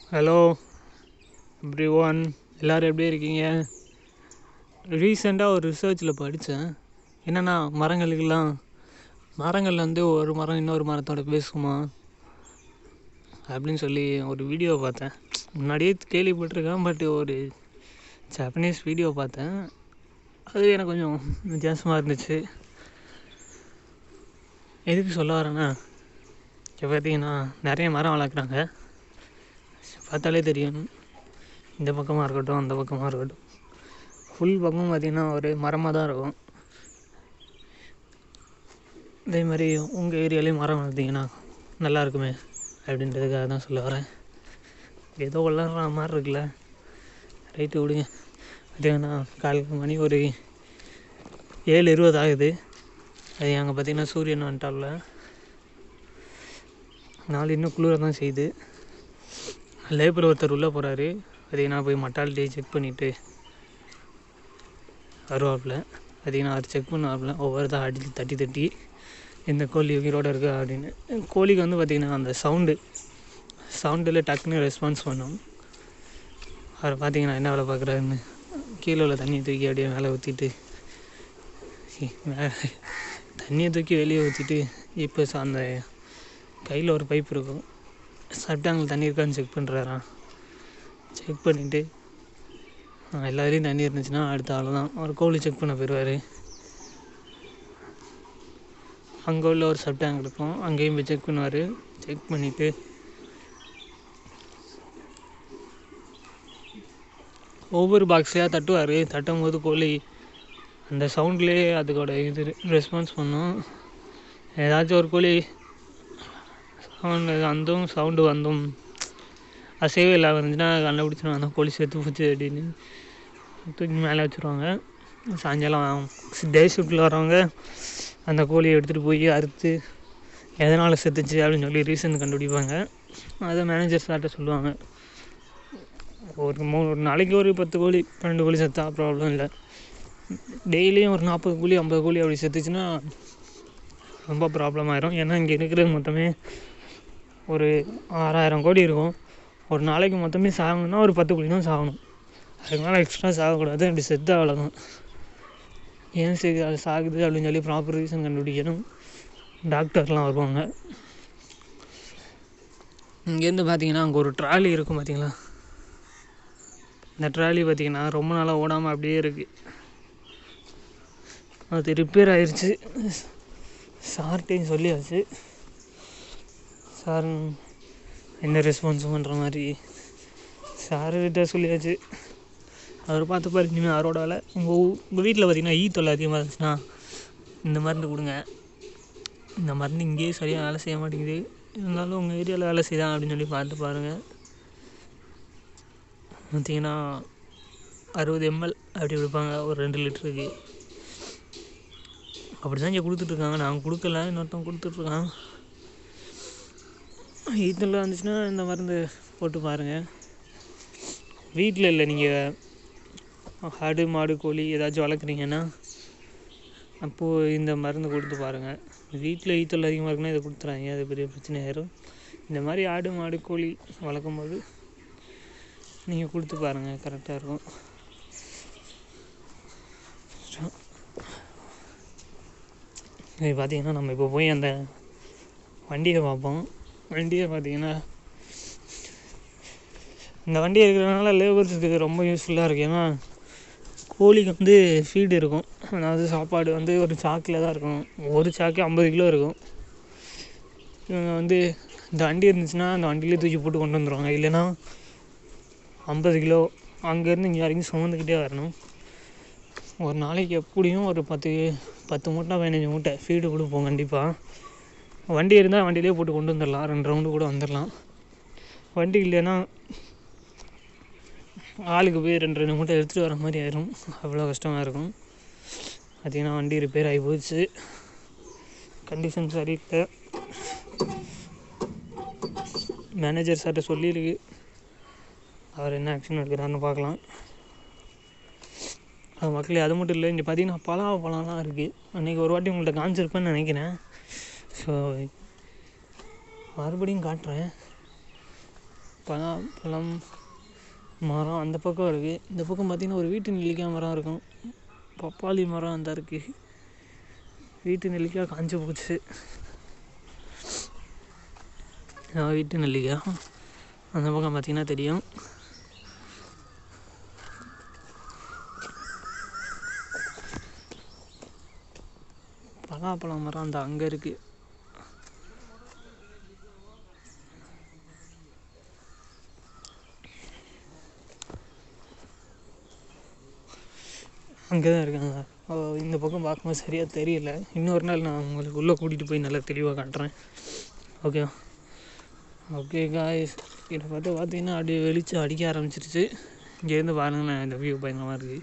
Hello every one, எல்லோரும் எப்படி இருக்கீங்க? ரீசெண்டாக ஒரு ரிசர்ச்சில் படித்தேன். என்னென்னா மரங்கள் வந்து ஒரு மரம் இன்னொரு மரத்தோட பேசுமா அப்படின்னு சொல்லி ஒரு வீடியோ பார்த்தேன். முன்னாடியே கேள்விப்பட்டிருக்கேன், பட் ஒரு ஜப்பனீஸ் வீடியோ பார்த்தேன். அது எனக்கு கொஞ்சம் வித்தியாசமாக இருந்துச்சு. எதுக்கு சொல்ல வரேன்னா, இப்போ பார்த்தீங்கன்னா நிறைய மரம் வளர்க்குறாங்க. பார்த்தாலே தெரியும், இந்த பக்கமாக இருக்கட்டும் அந்த பக்கமாக இருக்கட்டும், ஃபுல் பக்கம் பார்த்திங்கன்னா ஒரு மரமாக தான் இருக்கும். அதே மாதிரி உங்கள் ஏரியாலேயும் மரம் வளர்த்திங்கன்னா நல்லாயிருக்குமே அப்படின்றதுக்காக தான் சொல்ல வரேன். ஏதோ வளர்ற மாதிரி இருக்குல்ல, ரைட்டு விடுங்க. பார்த்தீங்கன்னா காலையில் மணி ஒரு 7:20 ஆகுது. அது அங்கே பார்த்திங்கன்னா சூரியன் வந்துட்டால நாள் இன்னும் குளிர தான் செய்யுது. லேபர் ஒருத்தர் உள்ளே போகிறாரு. பார்த்திங்கன்னா போய் மட்டாலிட்டி செக் பண்ணிவிட்டு வருவாப்பில். பார்த்திங்கன்னா அவர் செக் பண்ணுவாப்பில், ஒவ்வொருத்தர் அடித்து தட்டி இந்த கோழி உயிரோடு இருக்கா அப்படின்னு. கோழிக்கு வந்து பார்த்திங்கன்னா அந்த சவுண்டில் டக்குன்னு ரெஸ்பான்ஸ் பண்ணும். அவர் பார்த்திங்கன்னா என்ன வேலை பார்க்குறாருன்னு கீழே உள்ள தண்ணியை தூக்கி அப்படியே மேலே ஊற்றிட்டு தண்ணியை தூக்கி வெளியே ஊற்றிட்டு இப்போ அந்த கையில் ஒரு பைப் இருக்கும், சப்டாங்கில் தண்ணி இருக்கான்னு செக் பண்ணுறாராம். செக் பண்ணிவிட்டு எல்லாரையும் தண்ணி இருந்துச்சுன்னா அடுத்த ஆள் தான் ஒரு கோழி செக் பண்ண போயிடுவார். அங்கே உள்ள ஒரு சப்டாங்க் இருக்கும், அங்கேயும் போய் செக் பண்ணுவார். செக் பண்ணிவிட்டு ஒவ்வொரு பாக்ஸையாக தட்டும் போது கோழி அந்த சவுண்ட்லேயே அதுக்கோட இது ரெஸ்பான்ஸ் பண்ணும். ஏதாச்சும் ஒரு கோழி சவுண்டு வந்தும் அசைவே இல்லாமல் இருந்துச்சுன்னா கண்டுபிடிச்சிடும், அந்த கோழி செத்து போச்சு அப்படின்னு தூக்கி மேலே வச்சுருவாங்க. சாயங்காலம் டே ஷிஃப்ட்டில் வரவங்க அந்த கோழியை எடுத்துகிட்டு போய் அறுத்து எதனால் செத்துச்சு அப்படின்னு சொல்லி ரீசன் கண்டுபிடிப்பாங்க. அதை மேனேஜர் சார்கிட்ட சொல்லுவாங்க. ஒரு நாளைக்கு ஒரு 10 கோழி 12 கோழி செத்தா ப்ராப்ளம் இல்லை. டெய்லியும் ஒரு 40 கோழி 50 கோழி அப்படி செத்துச்சுன்னா ரொம்ப ப்ராப்ளம் ஆயிரும். ஏன்னா இங்கே இருக்கிறது மொத்தமே ஒரு 6000 கோழி இருக்கும். ஒரு நாளைக்கு மொத்தமே சாகணும்னா ஒரு 10 கோழி தான் சாகணும். அதுக்கு மேலே எக்ஸ்ட்ரா சாகக்கூடாது. அப்படி செத்து அவ்வளோதான். ஏன் சரி அது சாகுது அப்படின்னு சொல்லி ப்ராப்பர் ரீசன் கண்டுபிடிக்கணும். டாக்டர்லாம் வருவாங்க. இங்கேருந்து பார்த்தீங்கன்னா அங்கே ஒரு ட்ராலி இருக்கும் பார்த்தீங்களா, இந்த ட்ராலி பார்த்திங்கன்னா ரொம்ப நாளாக ஓடாமல் அப்படியே இருக்குது. அது ரிப்பேர் ஆயிடுச்சு. சார்ட்டையும் சொல்லியாச்சு. சார் என்ன ரெஸ்பான்ஸும் பண்ணுற மாதிரி சார்கிட்ட சொல்லியாச்சு. அவர் பார்த்துப்பாரு. இனிமேல் அவரோட வேலை. உங்கள் வீட்டில் பார்த்திங்கன்னா தொல்லை அதிகமாக இருந்துச்சுன்னா இந்த மருந்து கொடுங்க. இந்த மருந்து இங்கேயே சரியாக வேலை செய்ய மாட்டேங்குது, இருந்தாலும் உங்கள் ஏரியாவில் வேலை செய்தான் அப்படின்னு சொல்லி பார்த்து பாருங்கள். பார்த்திங்கன்னா 60 ml அப்படி கொடுப்பாங்க ஒரு 2 லிட்டருக்கு. அப்படி தான் இங்கே கொடுத்துட்ருக்காங்க. நாங்கள் கொடுக்கல, இன்னொருத்தவங்க கொடுத்துட்ருக்காங்க. ஈத்தெல்லாம் இருந்துச்சுன்னா இந்த மருந்து போட்டு பாருங்கள். வீட்டில் இல்லை, நீங்கள் ஆடு மாடு கோழி ஏதாச்சும் வளர்க்குறீங்கன்னா அப்போது இந்த மருந்து கொடுத்து பாருங்கள். வீட்டில் ஈத்தல் அதிகமாக இருக்குன்னா இதை கொடுத்துறாங்க, அது பெரிய பிரச்சனையாயிரும். இந்த மாதிரி ஆடு மாடு கோழி வளர்க்கும் போது நீங்கள் கொடுத்து பாருங்கள், கரெக்டாக இருக்கும். இது பார்த்திங்கன்னா நம்ம இப்போ போய் அந்த வண்டியை பார்ப்போம். வண்டியை பார்த்திங்கன்னா இந்த வண்டி இருக்கிறதுனால லேபர்ஸுக்கு ரொம்ப யூஸ்ஃபுல்லாக இருக்குது. ஏன்னா கோழிக்கு வந்து ஃபீடு இருக்கும், அதாவது சாப்பாடு வந்து ஒரு சாக்கில் தான் இருக்கும். ஒரு சாக்கு 50 கிலோ இருக்கும். இவங்க வந்து இந்த வண்டி இருந்துச்சுன்னா அந்த வண்டியிலே தூக்கி போட்டு கொண்டு வந்துடுவாங்க. இல்லைன்னா 50 கிலோ அங்கேருந்து இங்கே வரைக்கும் சுமந்துக்கிட்டே வரணும். ஒரு நாளைக்கு எப்படியும் ஒரு 10 மூட்டை 15 மூட்டை ஃபீடு கொடுப்போம் கண்டிப்பாக. வண்டி இருந்தால் வண்டியிலே போட்டு கொண்டு வந்துடலாம், 2 ரவுண்டு கூட வந்துடலாம். வண்டி இல்லைன்னா ஆளுக்கு போய் 2 மூட்டை எடுத்துகிட்டு வர மாதிரி ஆயிரும். அவ்வளோ கஷ்டமாக இருக்கும். பார்த்திங்கன்னா வண்டி ரிப்பேர் ஆகி போச்சு, கண்டிஷன் சரியில்லை. மேனேஜர் சார்கிட்ட சொல்லியிருக்கு, அவர் என்ன ஆக்ஷன் எடுக்கிறாருன்னு பார்க்கலாம். அது மக்களே, அது மட்டும் இல்லை, இங்கே பார்த்திங்கன்னா பலாப்பழம்லாம் இருக்குது. அன்றைக்கி ஒரு வாட்டி உங்கள்கிட்ட காமிச்சிருப்பேன்னு நினைக்கிறேன். ஸோ மறுபடியும் காட்டுறேன். பலாப்பழம் மரம் அந்த பக்கம் இருக்குது. இந்த பக்கம் பார்த்திங்கன்னா ஒரு வீட்டு நெல்லிக்காய் மரம் இருக்கும். பப்பாளி மரம் அந்த இருக்குது. வீட்டு நெல்லிக்காய் காஞ்சி போச்சு. வீட்டு நெல்லிக்காய் அந்த பக்கம் பார்த்திங்கன்னா தெரியும். பலாப்பழம் மரம் அந்த அங்கே இருக்குது. அங்கே தான் இருக்காங்க. இந்த பக்கம் பார்க்கும்போது சரியாக தெரியல. இன்னொரு நாள் நான் உங்களுக்கு உள்ளே கூட்டிகிட்டு போய் நல்லா தெளிவாக காட்டுறேன். ஓகேவா? ஓகே காய்ஸ், இதை பார்த்திங்கன்னா அப்படியே வெளிச்சம் அடிக்க ஆரம்பிச்சிருச்சு. இங்கேருந்து பாருங்களேன், இந்த வியூ பயங்கரமாக இருக்குது.